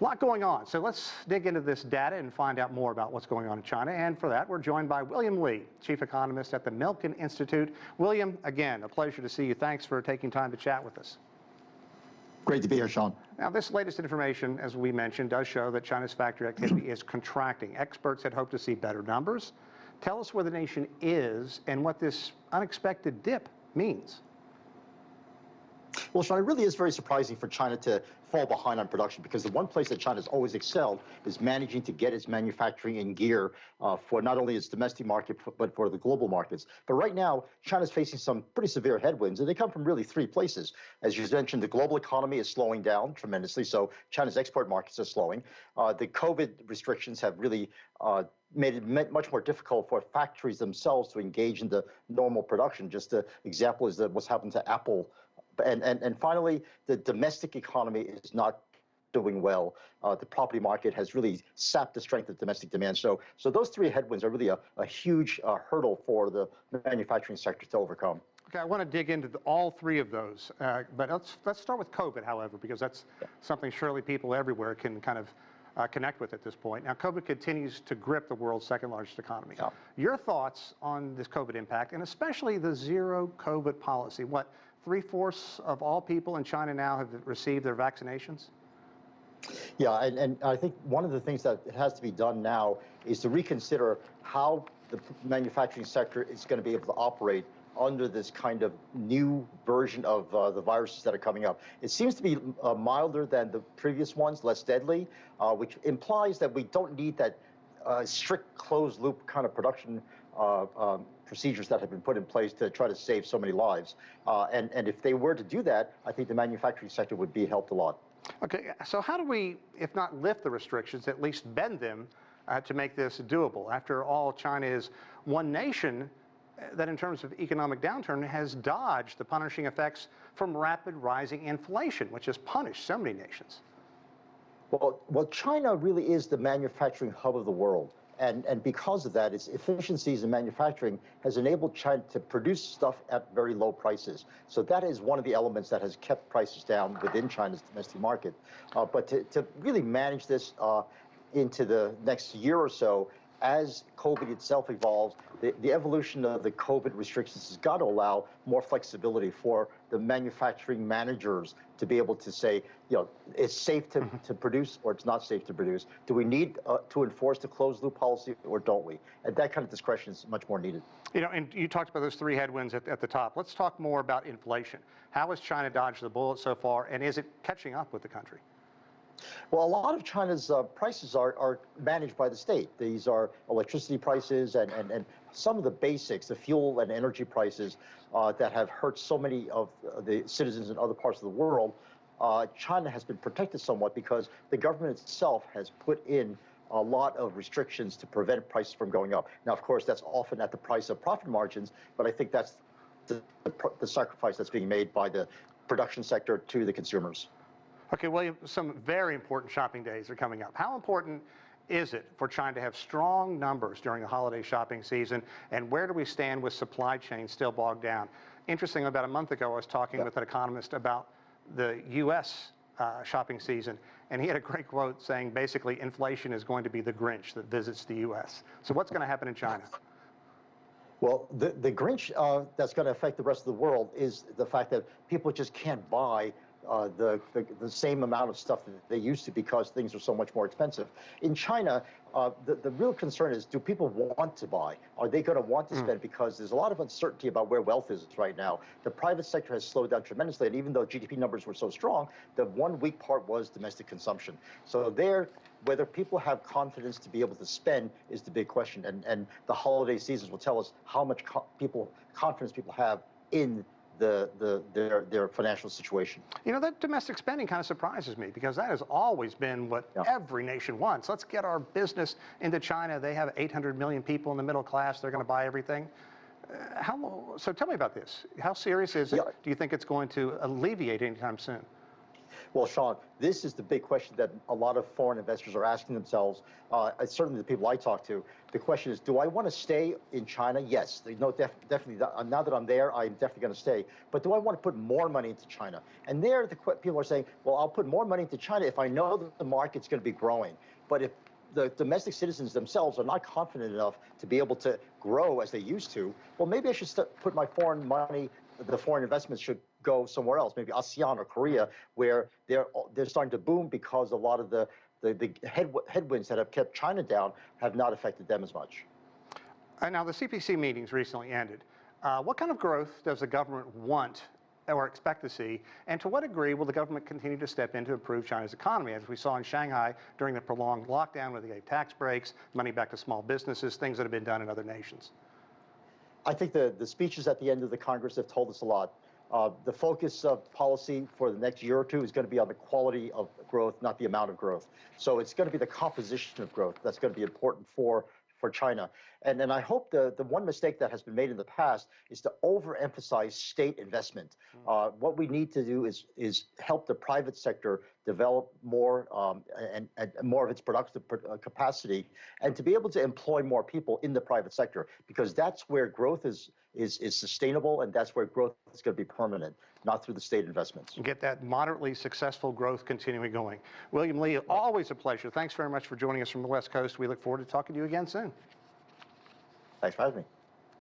A lot going on. So let's dig into this data and find out more about what's going on in China. And for that, we're joined by William Li, Chief Economist at the Milken Institute. William, again, a pleasure to see you. Thanks for taking time to chat with us. Great to be here, Sean. Now, this latest information, as we mentioned, does show that China's factory activity is contracting. Experts had hoped to see better numbers. Tell us where the nation is and what this unexpected dip means. Well, Sean, it really is very surprising for China to fall behind on production, because the one place that China has always excelled is managing to get its manufacturing in gear for not only its domestic market, but for the global markets. But right now, China's facing some pretty severe headwinds, and they come from really three places. As you mentioned, the global economy is slowing down tremendously, so China's export markets are slowing. The COVID restrictions have really made it much more difficult for factories themselves to engage in the normal production. Just an example is that what's happened to Apple. And finally, the domestic economy is not doing well. The property market has really sapped the strength of domestic demand. So those three headwinds are really a huge hurdle for the manufacturing sector to overcome. Okay, I want to dig into all three of those, but let's start with COVID, however, because that's something surely people everywhere can kind of connect with at this point. Now, COVID continues to grip the world's second largest economy. Yeah. Your thoughts on this COVID impact, and especially the zero COVID policy? What, 3/4 of all people in China now have received their vaccinations? Yeah, and I think one of the things that has to be done now is to reconsider how the manufacturing sector is going to be able to operate under this kind of new version of the viruses that are coming up. It seems to be milder than the previous ones, less deadly, which implies that we don't need that strict closed loop kind of production procedures that have been put in place to try to save so many lives. And if they were to do that, I think the manufacturing sector would be helped a lot. Okay, so how do we, if not lift the restrictions, at least bend them to make this doable? After all, China is one nation that in terms of economic downturn has dodged the punishing effects from rapid rising inflation, which has punished so many nations. Well, China really is the manufacturing hub of the world. And because of that, its efficiencies in manufacturing has enabled China to produce stuff at very low prices. So that is one of the elements that has kept prices down within China's domestic market. But to really manage this into the next year or so, as COVID itself evolves, the evolution of the COVID restrictions has got to allow more flexibility for the manufacturing managers to be able to say, you know, it's safe to produce or it's not safe to produce. Do we need to enforce the closed loop policy or don't we? And that kind of discretion is much more needed. You know, and you talked about those three headwinds at the top. Let's talk more about inflation. How has China dodged the bullet so far, and is it catching up with the country? Well, a lot of China's prices are managed by the state. These are electricity prices and some of the basics, the fuel and energy prices that have hurt so many of the citizens in other parts of the world. China has been protected somewhat because the government itself has put in a lot of restrictions to prevent prices from going up. Now, of course, that's often at the price of profit margins, but I think that's the sacrifice that's being made by the production sector to the consumers. Okay, William, some very important shopping days are coming up. How important is it for China to have strong numbers during the holiday shopping season, and where do we stand with supply chains still bogged down? Interestingly, about a month ago, I was talking with an economist about the U.S. Shopping season, and he had a great quote saying basically inflation is going to be the Grinch that visits the U.S. So what's going to happen in China? Well, the Grinch that's going to affect the rest of the world is the fact that people just can't buy the same amount of stuff that they used to because things are so much more expensive. In China, the real concern is, do people want to buy? Are they going to want to spend? Because there's a lot of uncertainty about where wealth is right now. The private sector has slowed down tremendously, and even though GDP numbers were so strong, the one weak part was domestic consumption. So whether people have confidence to be able to spend is the big question, and the holiday seasons will tell us how much confidence people have in their financial situation. You know, that domestic spending kind of surprises me because that has always been what every nation wants. Let's get our business into China. They have 800 million people in the middle class. They're going to buy everything. So tell me about this. How serious is it? Do you think it's going to alleviate anytime soon? Well, Sean, this is the big question that a lot of foreign investors are asking themselves. Certainly, the people I talk to, the question is: do I want to stay in China? Yes, definitely. Now that I'm there, I'm definitely going to stay. But do I want to put more money into China? And there, people are saying, well, I'll put more money into China if I know that the market's going to be growing. But if the domestic citizens themselves are not confident enough to be able to grow as they used to, well, maybe I should put my foreign money, the foreign investments should go somewhere else, maybe ASEAN or Korea, where they're starting to boom because a lot of the headwinds that have kept China down have not affected them as much. Now, the CPC meetings recently ended. What kind of growth does the government want or expect to see, and to what degree will the government continue to step in to improve China's economy, as we saw in Shanghai during the prolonged lockdown, where they gave tax breaks, money back to small businesses, things that have been done in other nations? I think the speeches at the end of the Congress have told us a lot. The focus of policy for the next year or two is going to be on the quality of growth, not the amount of growth. So it's going to be the composition of growth that's going to be important for China. And I hope the one mistake that has been made in the past is to overemphasize state investment. What we need to do is help the private sector develop more and more of its productive capacity, and to be able to employ more people in the private sector, because that's where growth is sustainable, and that's where growth is going to be permanent, not through the state investments. Get that moderately successful growth continuing going. William Li, always a pleasure. Thanks very much for joining us from the West Coast. We look forward to talking to you again soon. Thanks for having me.